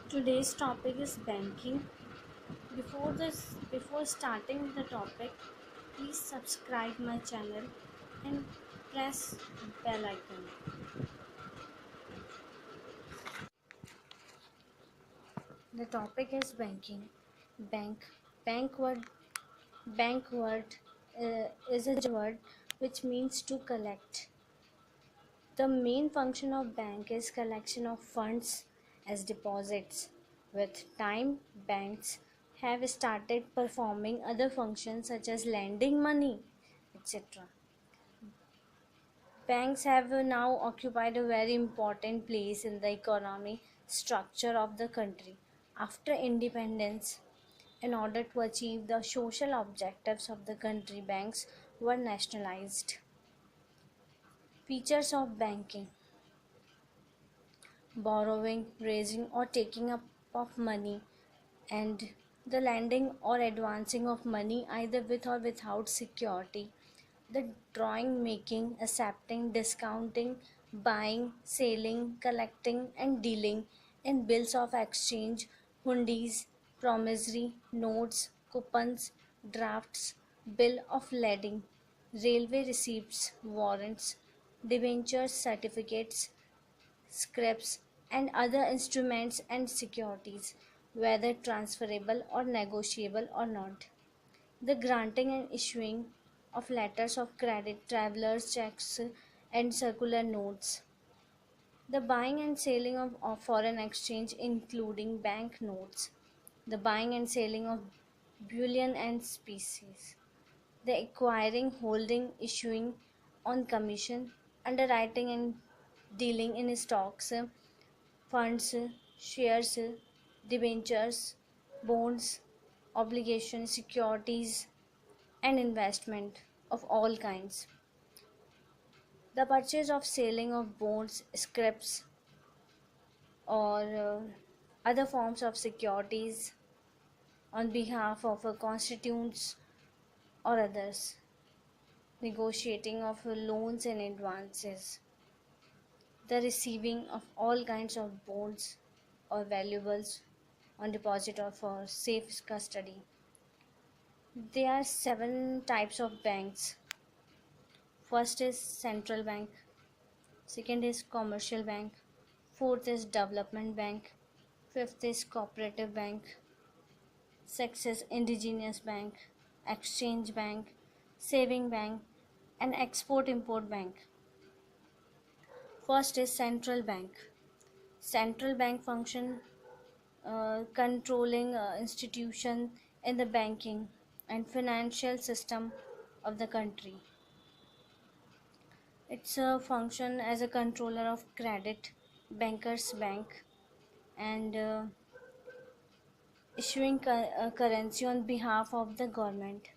Today's topic is banking. Before starting the topic, please subscribe my channel and press bell icon. The topic is banking. Bank. Bank word. Bank word is a word which means to collect. The main function of bank is collection of funds as deposits. With time, banks have started performing other functions such as lending money, etc. Banks have now occupied a very important place in the economy structure of the country. After independence, in order to achieve the social objectives of the country, banks were nationalized. Features of banking: borrowing, raising, or taking up of money, and the lending or advancing of money either with or without security, the drawing, making, accepting, discounting, buying, selling, collecting, and dealing in bills of exchange, hundis, promissory notes, coupons, drafts, bill of lading, railway receipts, warrants, debentures, certificates, scrips, and other instruments and securities, whether transferable or negotiable or not. The granting and issuing of letters of credit, travelers' checks, and circular notes. The buying and selling of foreign exchange, including bank notes. The buying and selling of bullion and species. The acquiring, holding, issuing on commission, underwriting and dealing in stocks, funds, shares, debentures, bonds, obligations, securities, and investment of all kinds. The purchase of selling of bonds, scrips, or other forms of securities on behalf of constituents or others. Negotiating of loans and advances. The receiving of all kinds of bonds or valuables on deposit or for safe custody. There are seven types of banks. First is central bank, second is commercial bank, fourth is development bank, fifth is cooperative bank, sixth is indigenous bank, exchange bank, saving bank, and export import bank. First is central bank. Central bank function controlling institution in the banking and financial system of the country. It's a function as a controller of credit, bankers bank, and issuing currency on behalf of the government.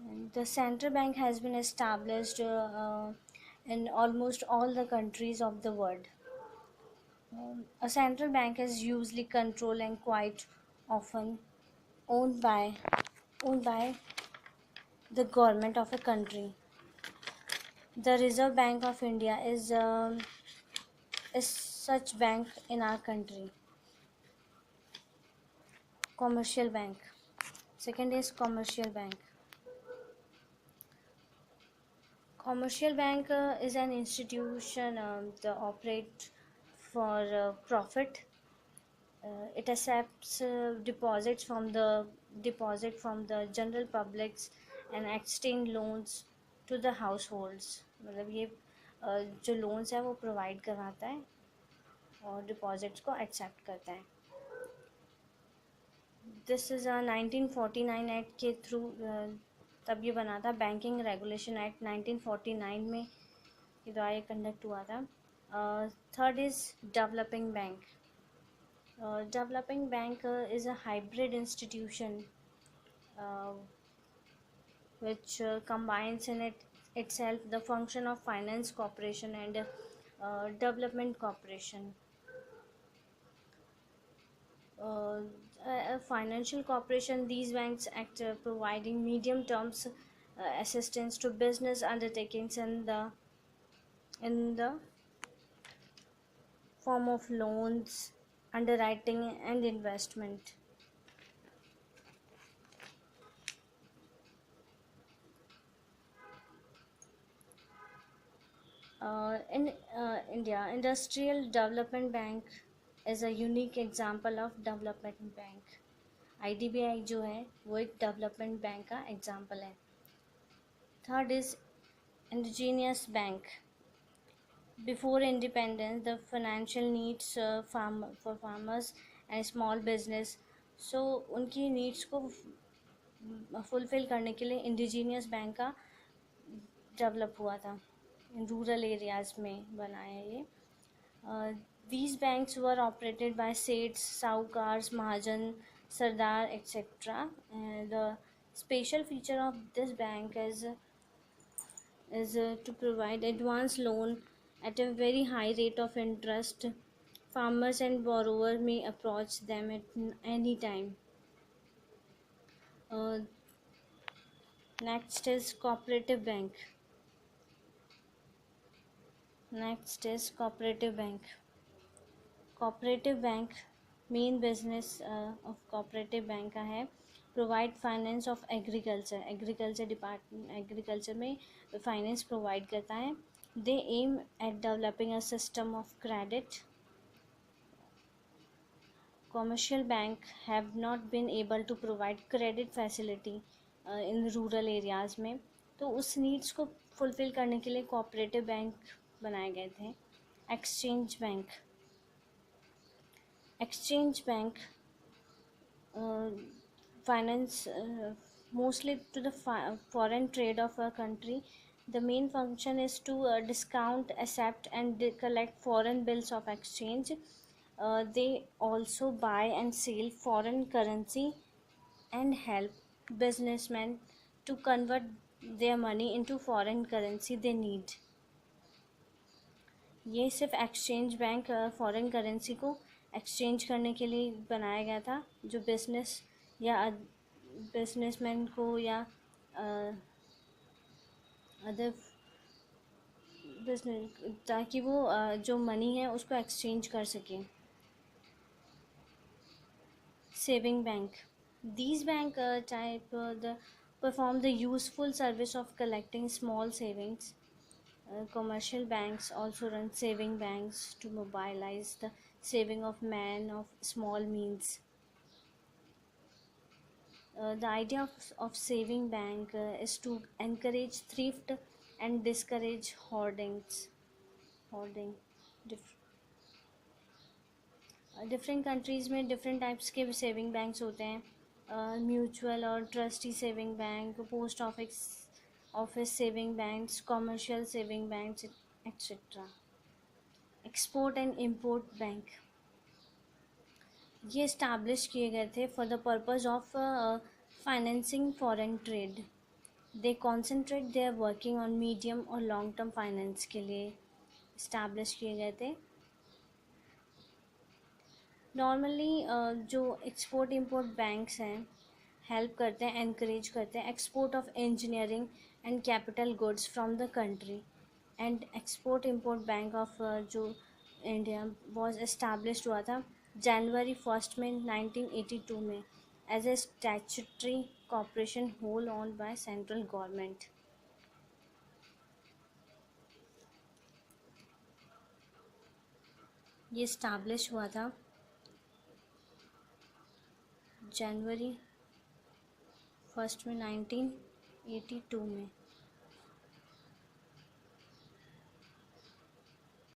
And the central bank has been established in almost all the countries of the world. A central bank is usually controlled and quite often owned by owned by the government of a country. The Reserve Bank of India is such bank in our country. Commercial bank. Second is commercial bank. Commercial bank is an institution that operate for profit. It accepts deposit from the general publics and extend loans to the households. मतलब ये जो loans है वो provide करवाता है और deposits को accept करता है. This is a 1949 एक्ट के थ्रू तब ये बना था. बैंकिंग रेगुलेशन एक्ट 1949 में ये द्वारा ये कंडक्ट हुआ था. Third is developing bank. Developing bank is a hybrid institution which combines in itself the function of finance corporation and development corporation. Uh, a financial corporation, these banks act providing medium terms assistance to business undertakings in the form of loans, underwriting and investment. In India, Industrial Development Bank is a unique example of development bank. IDBI जो है वो एक development bank का example है. Third is indigenous bank. Before independence, the financial needs for farmers and small business, so उनकी needs को fulfil करने के लिए इंडिजीनियस बैंक का डेवलप हुआ था. रूरल एरियाज़ में बना है ये. These banks were operated by Seths, Saukars, Mahajan, Sardar, etc. The special feature of this bank is to provide advance loan at a very high rate of interest. Farmers and borrower may approach them at any time. Uh, Next is cooperative bank. Next is cooperative bank. Cooperative bank main business of cooperative bank का है provide finance of agriculture department agriculture में finance provide करता है. They aim at developing a system of credit. Commercial bank have not been able to provide credit facility in rural areas में, तो उस needs को fulfil करने के लिए कोऑपरेटिव बैंक बनाए गए थे. Exchange bank. Exchange bank finance mostly to the foreign trade of a country. The main function is to discount, accept, and collect foreign bills of exchange. They also buy and sell foreign currency and help businessmen to convert their money into foreign currency they need. ये सिर्फ exchange bank foreign currency को exchange करने के लिए बनाया गया था, जो बिजनेस या बिजनेसमैन को या अदर बिजनेस, ताकि वो जो मनी है उसको एक्सचेंज कर सकें. Saving bank. These bank type perform the useful service of collecting small savings. Commercial banks also run saving banks to mobilize the saving of men of small means. The idea of saving bank is to encourage thrift and discourage hoarding. Different countries में different types के saving banks होते हैं. Mutual और trustee saving bank, post office saving banks, commercial saving banks etcetera. Export and import bank. ये establish किए गए थे for the purpose of financing foreign trade. They concentrate their working on medium और long term finance के लिए establish किए गए थे. नॉर्मली जो एक्सपोर्ट इम्पोर्ट बैंक्स हैं हेल्प करते हैं, एनकरेज करते हैं export of engineering and capital goods from the country. And export import bank of जो इंडिया वॉज इस्टेब्लिश्ड हुआ था जनवरी 1 में 1982 में as a statutory corporation wholly owned by central government. ये इस्टेब्लिश हुआ था जनवरी 1 में 1982 में.